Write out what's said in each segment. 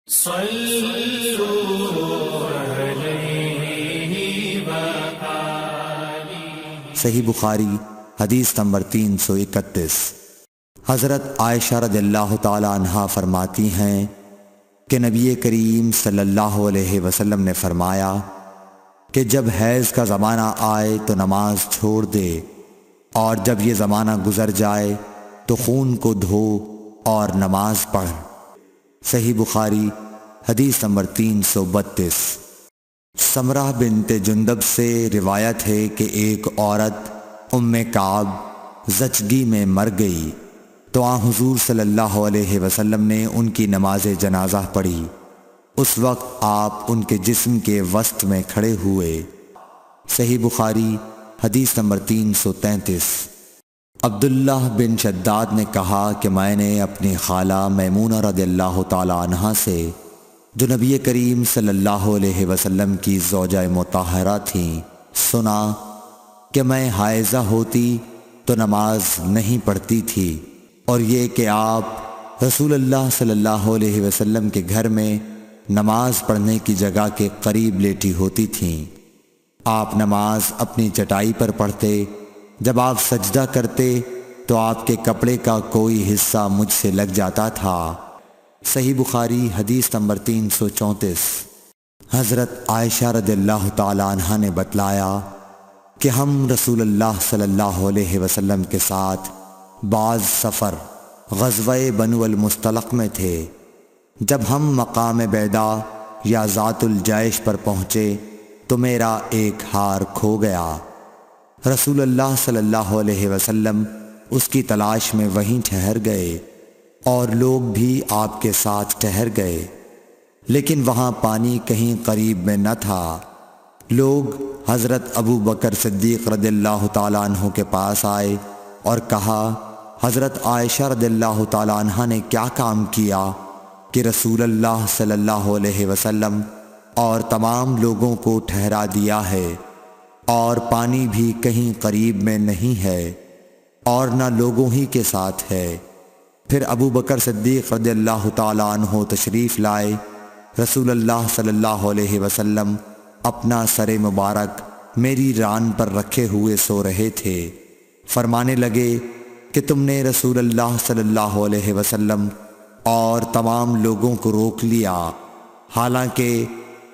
صحیح بخاری حدیث نمبر 331۔ حضرت عائشہ رضی اللہ تعالی عنہا فرماتی ہیں کہ نبی کریم صلی اللہ علیہ وسلم نے فرمایا کہ جب حیض کا زمانہ آئے تو نماز چھوڑ دے، اور جب یہ زمانہ گزر جائے تو خون کو دھو اور نماز پڑھ۔ صحیح بخاری حدیث نمبر 332۔ سمرہ بنت جندب سے روایت ہے کہ ایک عورت ام کعب زچگی میں مر گئی تو حضور صلی اللہ علیہ وسلم نے ان کی نماز جنازہ پڑھی۔ اس وقت آپ ان کے جسم کے وسط میں کھڑے ہوئے۔ صحیح بخاری حدیث نمبر 333۔ عبداللہ بن شداد نے کہا کہ میں نے اپنی خالہ میمونہ رضی اللہ تعالی عنہا سے، جو نبی کریم صلی اللہ علیہ وسلم کی زوجہ مطہرہ تھیں، سنا کہ میں حائضہ ہوتی تو نماز نہیں پڑھتی تھی، اور یہ کہ آپ رسول اللہ صلی اللہ علیہ وسلم کے گھر میں نماز پڑھنے کی جگہ کے قریب لیٹی ہوتی تھیں۔ آپ نماز اپنی چٹائی پر پڑھتے، جب آپ سجدہ کرتے تو آپ کے کپڑے کا کوئی حصہ مجھ سے لگ جاتا تھا۔ صحیح بخاری حدیث نمبر 334۔ حضرت عائشہ رضی اللہ تعالی عنہا نے بتلایا کہ ہم رسول اللہ صلی اللہ علیہ وسلم کے ساتھ بعض سفر غزوہ بنو المصطلق میں تھے۔ جب ہم مقام بیدا یا ذات الجیش پر پہنچے تو میرا ایک ہار کھو گیا۔ رسول اللہ صلی اللہ علیہ وسلم اس کی تلاش میں وہیں ٹھہر گئے، اور لوگ بھی آپ کے ساتھ ٹھہر گئے، لیکن وہاں پانی کہیں قریب میں نہ تھا۔ لوگ حضرت ابو بکر صدیق رضی اللہ تعالیٰ عنہ کے پاس آئے اور کہا، حضرت عائشہ رضی اللہ تعالیٰ عنہ نے کیا کام کیا کہ رسول اللہ صلی اللہ علیہ وسلم اور تمام لوگوں کو ٹھہرا دیا ہے، اور پانی بھی کہیں قریب میں نہیں ہے، اور نہ لوگوں ہی کے ساتھ ہے۔ پھر ابو بکر صدیق رضی اللہ تعالیٰ عنہ تشریف لائے۔ رسول اللہ صلی اللہ علیہ وسلم اپنا سر مبارک میری ران پر رکھے ہوئے سو رہے تھے۔ فرمانے لگے کہ تم نے رسول اللہ صلی اللہ علیہ وسلم اور تمام لوگوں کو روک لیا، حالانکہ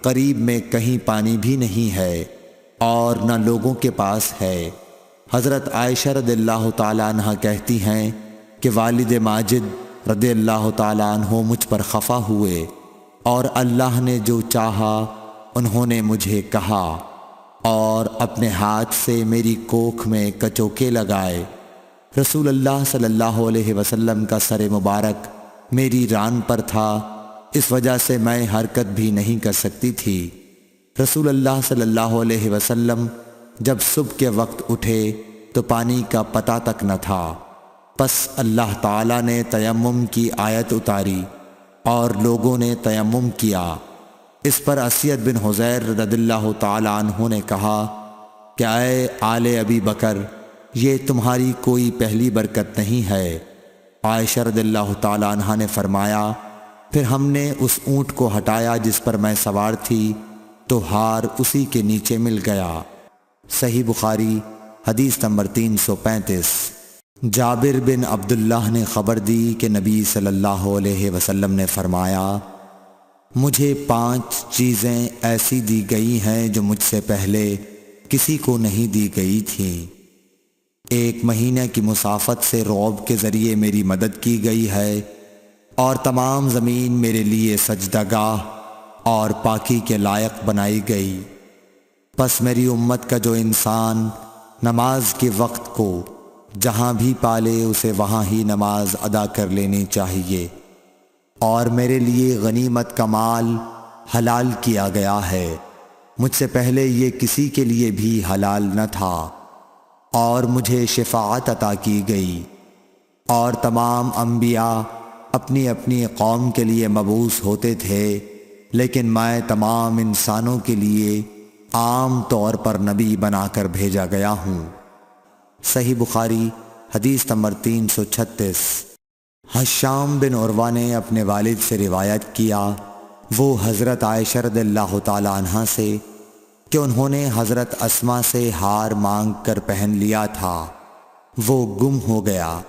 قریب میں کہیں پانی بھی نہیں ہے اور نہ لوگوں کے پاس ہے۔ حضرت عائشہ رضی اللہ تعالیٰ عنہ کہتی ہیں کہ والد ماجد رضی اللہ تعالیٰ عنہ مجھ پر خفا ہوئے، اور اللہ نے جو چاہا انہوں نے مجھے کہا، اور اپنے ہاتھ سے میری کوکھ میں کچوکے لگائے۔ رسول اللہ صلی اللہ علیہ وسلم کا سر مبارک میری ران پر تھا، اس وجہ سے میں حرکت بھی نہیں کر سکتی تھی۔ رسول اللہ صلی اللہ علیہ وسلم جب صبح کے وقت اٹھے تو پانی کا پتہ تک نہ تھا۔ پس اللہ تعالیٰ نے تیمم کی آیت اتاری اور لوگوں نے تیمم کیا۔ اس پر اسید بن حذیر رضی اللہ تعالیٰ عنہ نے کہا کہ اے آل ابی بکر، یہ تمہاری کوئی پہلی برکت نہیں ہے۔ عائشہ رضی اللہ تعالیٰ عنہ نے فرمایا، پھر ہم نے اس اونٹ کو ہٹایا جس پر میں سوار تھی تو ہار اسی کے نیچے مل گیا۔ صحیح بخاری حدیث نمبر 335۔ جابر بن عبداللہ نے خبر دی کہ نبی صلی اللہ علیہ وسلم نے فرمایا، مجھے 5 چیزیں ایسی دی گئی ہیں جو مجھ سے پہلے کسی کو نہیں دی گئی تھیں۔ 1 مہینے کی مسافت سے رعب کے ذریعے میری مدد کی گئی ہے، اور تمام زمین میرے لیے سجدہ گاہ اور پاکی کے لائق بنائی گئی۔ پس میری امت کا جو انسان نماز کے وقت کو جہاں بھی پالے اسے وہاں ہی نماز ادا کر لینی چاہیے، اور میرے لیے غنیمت کا مال حلال کیا گیا ہے، مجھ سے پہلے یہ کسی کے لیے بھی حلال نہ تھا، اور مجھے شفاعت عطا کی گئی، اور تمام انبیاء اپنی اپنی قوم کے لیے مبعوث ہوتے تھے، لیکن میں تمام انسانوں کے لیے عام طور پر نبی بنا کر بھیجا گیا ہوں۔ صحیح بخاری حدیث نمبر 336۔ حشام بن عروہ نے اپنے والد سے روایت کیا وہ حضرت عائشہ رضی اللہ تعالی عنہا سے کہ انہوں نے حضرت اسما سے ہار مانگ کر پہن لیا تھا، وہ گم ہو گیا۔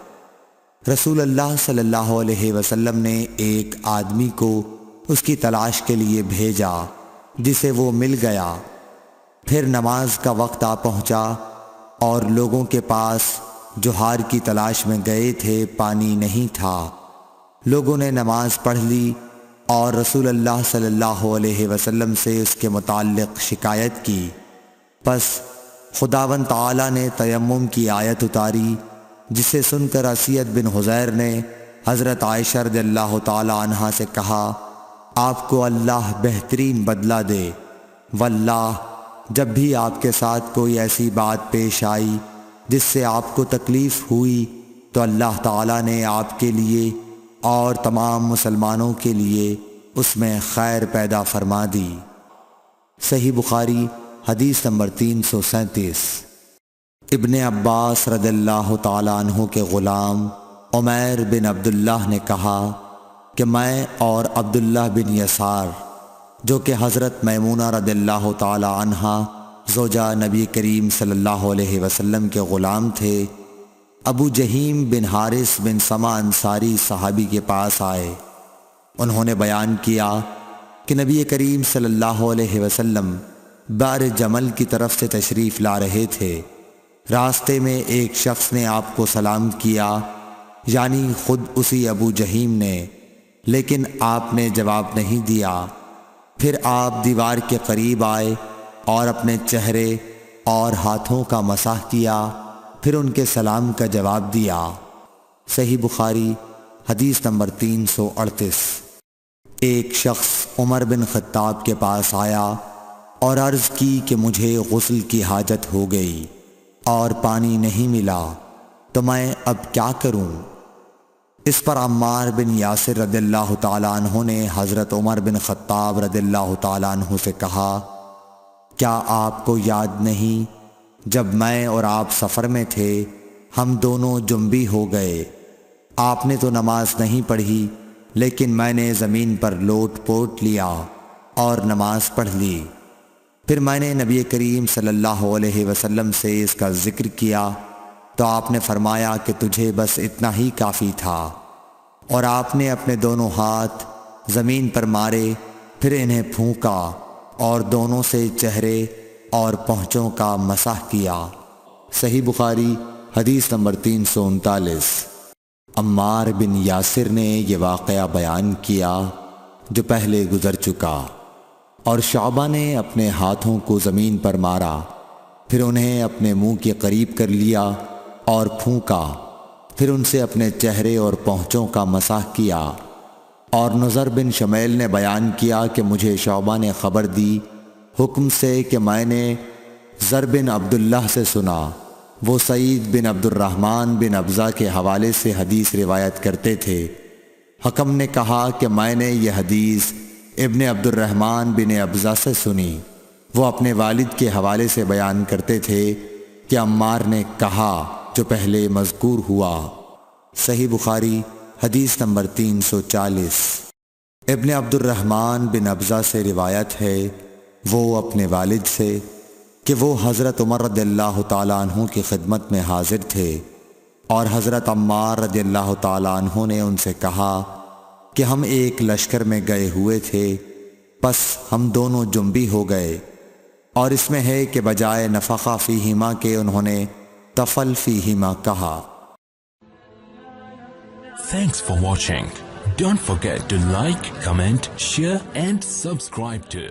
رسول اللہ صلی اللہ علیہ وسلم نے ایک آدمی کو اس کی تلاش کے لیے بھیجا، جسے وہ مل گیا۔ پھر نماز کا وقت آ پہنچا اور لوگوں کے پاس جو ہار کی تلاش میں گئے تھے پانی نہیں تھا۔ لوگوں نے نماز پڑھ لی اور رسول اللہ صلی اللہ علیہ وسلم سے اس کے متعلق شکایت کی۔ پس خداوند تعالی نے تیمم کی آیت اتاری، جسے سن کر اسید بن حضیر نے حضرت عائشہ رضی اللہ تعالی عنہا سے کہا، آپ کو اللہ بہترین بدلہ دے، واللہ جب بھی آپ کے ساتھ کوئی ایسی بات پیش آئی جس سے آپ کو تکلیف ہوئی تو اللہ تعالیٰ نے آپ کے لیے اور تمام مسلمانوں کے لیے اس میں خیر پیدا فرما دی۔ صحیح بخاری حدیث نمبر 337۔ ابن عباس رضی اللہ تعالیٰ عنہ کے غلام عمیر بن عبداللہ نے کہا کہ میں اور عبداللہ بن یسار، جو کہ حضرت میمونہ رضی اللہ تعالی عنہا زوجہ نبی کریم صلی اللہ علیہ وسلم کے غلام تھے، ابو جہیم بن حارث بن سما انصاری صحابی کے پاس آئے۔ انہوں نے بیان کیا کہ نبی کریم صلی اللہ علیہ وسلم بار جمل کی طرف سے تشریف لا رہے تھے۔ راستے میں ایک شخص نے آپ کو سلام کیا، یعنی خود اسی ابو جہیم نے، لیکن آپ نے جواب نہیں دیا۔ پھر آپ دیوار کے قریب آئے اور اپنے چہرے اور ہاتھوں کا مسح کیا، پھر ان کے سلام کا جواب دیا۔ صحیح بخاری حدیث نمبر 338۔ ایک شخص عمر بن خطاب کے پاس آیا اور عرض کی کہ مجھے غسل کی حاجت ہو گئی اور پانی نہیں ملا، تو میں اب کیا کروں؟ اس پر عمار بن یاسر رضی اللہ تعالیٰ عنہ نے حضرت عمر بن خطاب رضی اللہ تعالیٰ عنہ سے کہا، کیا آپ کو یاد نہیں جب میں اور آپ سفر میں تھے ہم دونوں جنبی ہو گئے؟ آپ نے تو نماز نہیں پڑھی، لیکن میں نے زمین پر لوٹ پوٹ لیا اور نماز پڑھ لی۔ پھر میں نے نبی کریم صلی اللہ علیہ وسلم سے اس کا ذکر کیا تو آپ نے فرمایا کہ تجھے بس اتنا ہی کافی تھا، اور آپ نے اپنے دونوں ہاتھ زمین پر مارے، پھر انہیں پھونکا اور دونوں سے چہرے اور پہنچوں کا مسح کیا۔ صحیح بخاری حدیث نمبر 339۔ عمار بن یاسر نے یہ واقعہ بیان کیا جو پہلے گزر چکا، اور شعبہ نے اپنے ہاتھوں کو زمین پر مارا، پھر انہیں اپنے منہ کے قریب کر لیا اور پھونکا، پھر ان سے اپنے چہرے اور پہنچوں کا مسح کیا۔ اور نضر بن شمیل نے بیان کیا کہ مجھے شعبہ نے خبر دی حکم سے کہ میں نے زر بن عبداللہ سے سنا، وہ سعید بن عبد الرحمن بن ابزہ کے حوالے سے حدیث روایت کرتے تھے۔ حکم نے کہا کہ میں نے یہ حدیث ابن عبد الرحمن بن ابزہ سے سنی، وہ اپنے والد کے حوالے سے بیان کرتے تھے کہ عمار نے کہا جو پہلے مذکور ہوا۔ صحیح بخاری حدیث نمبر 340۔ ابن عبد الرحمن بن ابزہ سے روایت ہے، وہ اپنے والد سے کہ وہ حضرت عمر رضی اللہ تعالیٰ عنہ کی خدمت میں حاضر تھے، اور حضرت عمار رضی اللہ تعالیٰ عنہ نے ان سے کہا کہ ہم ایک لشکر میں گئے ہوئے تھے، پس ہم دونوں جنبی ہو گئے، اور اس میں ہے کہ بجائے نفخہ فیہما کے انہوں نے تفل فیہما کہا۔ Thanks for watching. Don't forget to like, comment, share and subscribe to